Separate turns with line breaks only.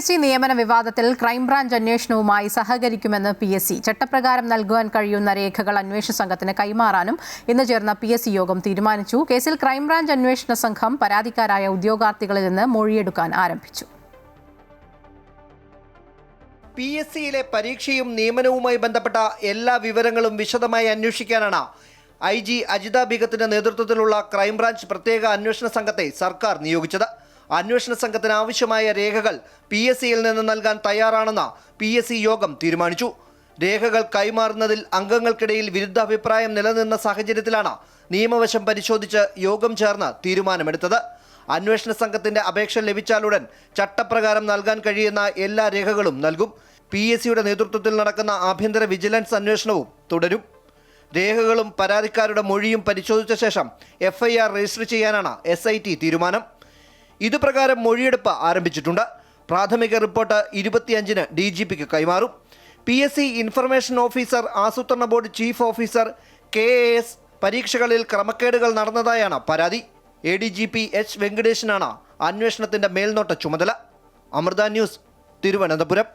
PSC നിയമന വിവാദത്തിൽ crime branch അന്വേഷണവുമായി സഹകരിക്കുമെന്ന് PSC. ചട്ടപ്രകാരം നൽകുവാൻ കഴിയുന്ന രേഖകൾ അന്വേഷണ സംഘത്തിന് കൈമാറാനും ഇന്ന് ചേർന്ന PSC യോഗം തീരുമാനിച്ചു. കേസിൽ ക്രൈംബ്രാഞ്ച് അന്വേഷണ സംഘം പരാതിക്കാരായ ഉദ്യോഗാർത്ഥികളിൽ നിന്ന് മൊഴിയെടുക്കാൻ ആരംഭിച്ചു.
PSCയിലെ പരീക്ഷയും നിയമനവുമായി ബന്ധപ്പെട്ട എല്ലാ വിവരങ്ങളും വിശദമായി അന്വേഷിക്കാനാണ് IG അജിത ബീഗത്തിന്റെ നേതൃത്വത്തിലുള്ള ക്രൈംബ്രാഞ്ച് പ്രത്യേക അന്വേഷണ സംഘത്തെ സർക്കാർ നിയോഗിച്ചത്. അന്വേഷണ സംഘത്തിന് ആവശ്യമായ രേഖകൾ PSCയിൽ നിന്ന് നൽകാൻ തയ്യാറാണെന്ന് PSC യോഗം തീരുമാനിച്ചു. രേഖകൾ കൈമാറുന്നതിൽ അംഗങ്ങൾക്കിടയിൽ വിരുദ്ധാഭിപ്രായം നിലനിന്ന സാഹചര്യത്തിലാണ് നിയമവശം പരിശോധിച്ച് യോഗം ചേർന്ന് തീരുമാനമെടുത്തത്. അന്വേഷണ സംഘത്തിന്റെ അപേക്ഷ ലഭിച്ചാലുടൻ ചട്ടപ്രകാരം നൽകാൻ കഴിയുന്ന എല്ലാ രേഖകളും നൽകും. PSCയുടെ നേതൃത്വത്തിൽ നടക്കുന്ന ആഭ്യന്തര വിജിലൻസ് അന്വേഷണവും തുടരും. രേഖകളും പരാതിക്കാരുടെ മൊഴിയും പരിശോധിച്ച ശേഷം FIR രജിസ്റ്റർ ചെയ്യാനാണ് SIT തീരുമാനം. ഇതുപ്രകാരം മൊഴിയെടുപ്പ് ആരംഭിച്ചിട്ടുണ്ട്. പ്രാഥമിക റിപ്പോർട്ട് 25-ന് DGPക്ക് കൈമാറും. PSC ഇൻഫർമേഷൻ ഓഫീസർ, ആസൂത്രണ ബോർഡ് ചീഫ് ഓഫീസർ, KAS പരീക്ഷകളിൽ ക്രമക്കേടുകൾ നടന്നതായാണ് പരാതി. ADGP H വെങ്കടേശനാണ് അന്വേഷണത്തിന്റെ മേൽനോട്ട ചുമതല. അമൃത ന്യൂസ്, തിരുവനന്തപുരം.